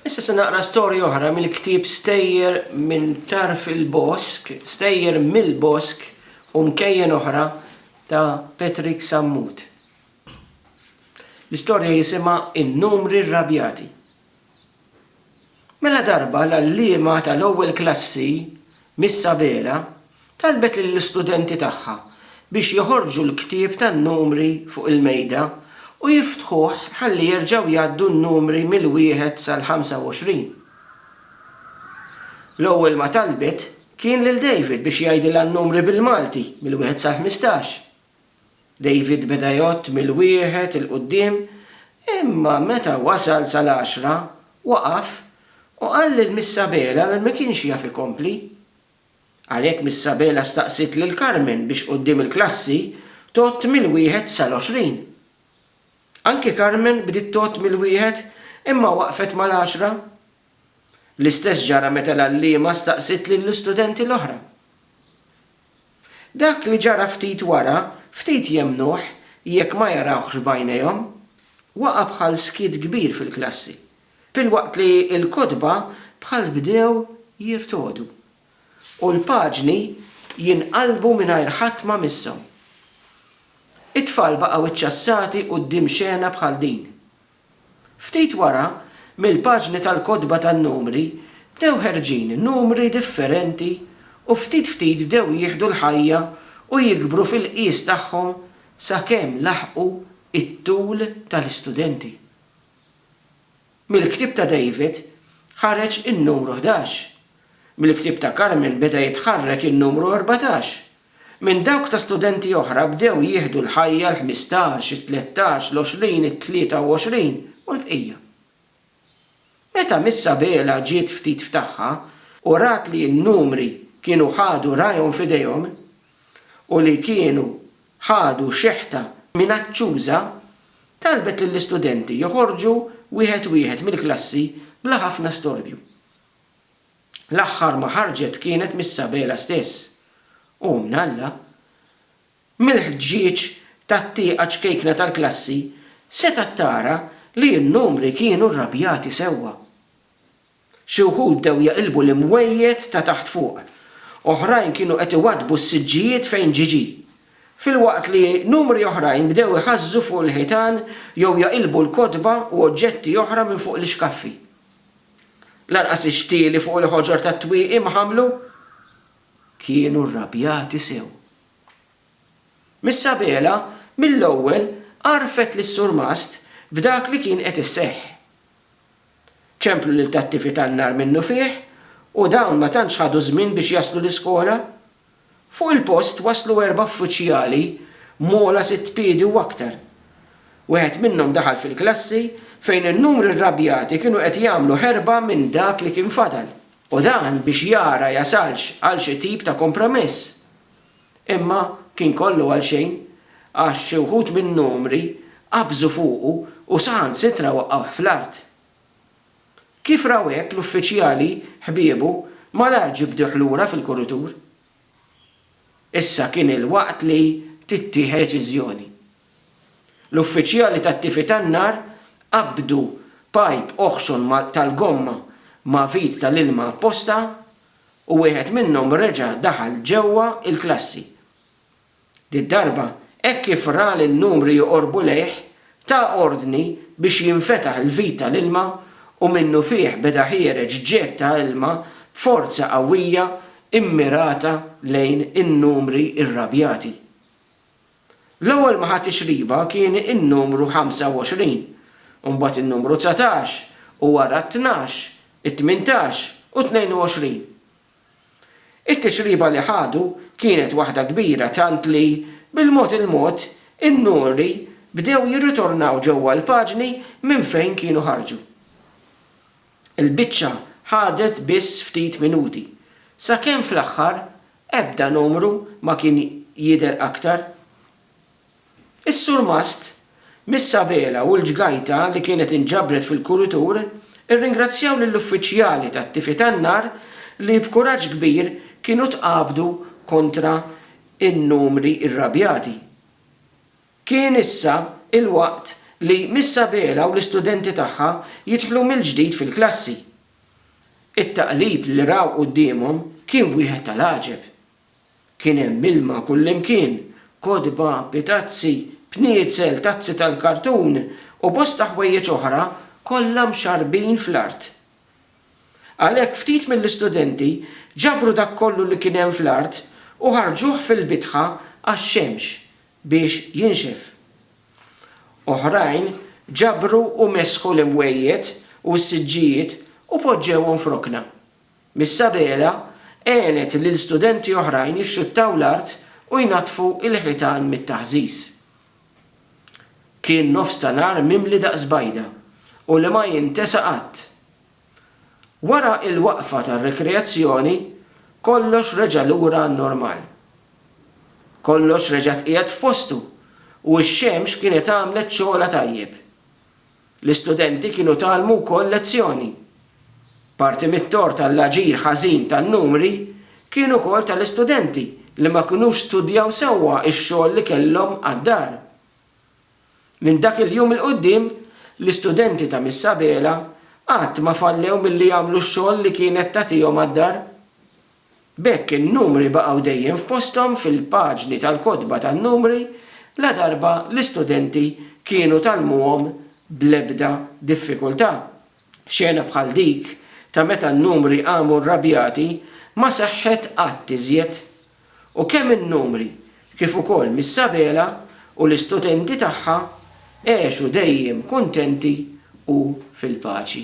Issa se naqra storja oħra mill-ktieb Stejjer minn tarf il-bosk, Stejjer mill-bosk u mkejjen oħra ta' Patrick Sammut. L-istorja jisimha In-numri rrabjati. Mela darba l-għalliema tal-ewwel klassi Miss Sabela talbet lill-istudenti tagħha biex joħorġu l-ktieb tan-numri fuq il-mejda u jiftħuh ħalli jerġgħu jgħaddu n-numri mill-1 sal-25. L-ewwel ma talbet kien lil David biex jgħidilha n-numri bil-Malti mill-1 sal-15. David beda jgħod mill-1 il-qudiem, imma meta wasal sal-10 waqaf u qal lil Miss Sabela li ma kienx jaf ikompli. Għalhekk Miss Sabela staqsit lil Carmen biex quddiem il-klassi tot mill-1 sal-20. Anke Carmen bdiet tot mill-1 imma waqfet mal-10. L-istess ġara meta l-għalliema staqsit lill-istudenti l-oħra. Dak li ġara ftit wara, ftit jemnuh jekk ma jarawx bajnejhom, waqa' bħal skid kbir fil-klassi. Filwaqt li l-kotba bħal bdew jirtodu u l-paġni jinqalbu mingħajr ħadd ma misshom. It-tfal baqgħu iċċassati quddiem xena bħal din. Ftit wara, mill-paġni tal-kotba tan-numri bdew ħerġin numri differenti u ftit bdew jieħdu l-ħajja u jikbru fil-qies tagħhom sakemm laħqu it-tul tal-istudenti. Mill-ktieb ta' David ħareġ in-numru 11. Mill-ktieb ta' Carmen beda jitħarrek in-numru 14. Minn dawk ta' studenti oħra bdew jieħdu l-ħajja l-15, il-13, l-20, il-23 u l-bqija. Meta Miss Sabela ġiet ftit ftaħħa u rat li n-numri kienu ħadu rajhom f'idejhom u li kienu ħadu xeħta minaċċuża, talbet lill-istudenti joħorġu wieħed mill-klassi bla ħafna storbju. L-aħħar ma ħarġet kienet Miss Sabela stess. U mnalla, mill-ħġieġ tat-tieqa ċkejkna tal-klassi seta' tara li n-numri kienu rrabjati sewwa. Xi wħud bdew jaqilbu l-imwejjed ta' taħt fuq, oħrajn kienu qed iwaddbu s-siġġijiet fejn ġiġi. Filwaqt li numri oħrajn bdew iħażżu fuq il-ħitan jew jaqilbu l-kotba u oġġetti oħra minn fuq l-ixkaffi. Lanqas ix-xtieli fuq il-ħoġor tat-twieqi ħamlu kienu rrabjati sew. Miss Sabela mill-ewwel għarfet lis-Sur Mast b'dak li kien qed isseħħ. ċemplu lil tattifi tan-nar minnu fih u dawn ma tantx ħadu żmien biex jaslu l-iskola. Fuq il-post waslu 4 uffiċjali mola 6 piedi u aktar. Wieħed minnhom daħal fil-klassi fejn in-numri rrabjati kienu qed jagħmlu ħerba minn dak li kien fadal. U dan biex jara jasalx għal xi tip ta' kompromess. Imma kien kollu għal xejn għax xi wħud min-numri qabżu fuqu u saħansitra waqqgħu fl-art. Kif raw hekk l-uffiċjali ħbiebu malar ġibduh lura fil-kuritur. Issa kien il-waqt li tittieħed deċiżjoni. L-uffiċjali tat-tifi tan-nar qabdu pajp oħxon tal-gomma ma' vit tal-ilma apposta u wieħed minnhom reġa' daħal ġewwa il-klassi. Did-darba hekk kif ra n-numri joqorbu lejh ta' ordni biex jinfetaħ il-vit tal-ilma u minnu fih beda ħiereġ ġett ta' ilma b'forza qawwija immirata lejn in-numri rrabjati. L-ewwel ma ħadd ixriba kien in-numru 25, u mbagħad in-numru 19 u wara 12, it-18 u 22. It-tixriba li ħadu kienet waħda kbira tant li bil-mod in-numri bdew jirritornaw ġewwa l-paġni minn fejn kienu ħarġu. Il-biċċa ħadet biss ftit minuti. Sakemm fl-aħħar ebda numru ma kien jidher aktar. Is-Sur Mast, Miss Sabela u l-ġgajta li kienet inġabret fil-kuritur irringrazzjaw lill-uffiċjali tat-tifi tan-nar li b'kuraġġ kbir kienu tqabdu kontra in-numri rrabjati. Kien issa il-waqt li Missabela u l-istudenti tagħha jidħlu mill-ġdid fil-klassi. It-taqlib li raw qudiemhom kien wieħed tal-għaġeb. Kien hemm ilma kullimkien, kodba, pitazzi, pnietzel, tazzi tal-kartun u bosta ħwejjeġ oħra kollha mxarbin fl-art. Għalhekk ftit mill-istudenti ġabru dak kollu li kien hemm fl-art u ħarġuh fil-bitħa għax-xemx biex jinxef. Oħrajn ġabru u mesħu l-imwejjed u s-siġġijiet u poġġewhom frokna. Missabela għenet li l-studenti oħrajn jixxuttaw l-art u jnatfu il-ħitan mit-taħżiż. Kien nofs ta' nar mimli daqs bajda u li ma jintesa qatt. Wara il-waqfa tar-rekreazzjoni kollox reġa' lura n-normal. Kollox reġa' qiegħed f'postu u x-xemx kienet għamlet xogħla tajjeb. L-istudenti kienu talmu wkoll lezzjoni. Parti mit-tort tal-aġir ħażin tan-numri kienu wkoll tal-istudenti li ma kinux studjaw sewwa x-xogħol li kellhom għad-dar. Minn dak il-jum il-qudiem l-istudenti ta' Missabela qatt ma fallew milli jagħmlu x-xogħol li kienet tagħtihom għad-dar. B'hekk in-numri baqgħu dejjem f'posthom fil-paġni tal-kotba tan-numri la darba l-istudenti kienu talmuhom bl-ebda diffikultà. Xena bħal dik ta' meta n-numri qamu rrabjati ma seħħet qatt iżjed. U kemm in-numri kif ukoll Missabela u l-istudenti tagħha għexu dejjem kuntenti u fil-paċi.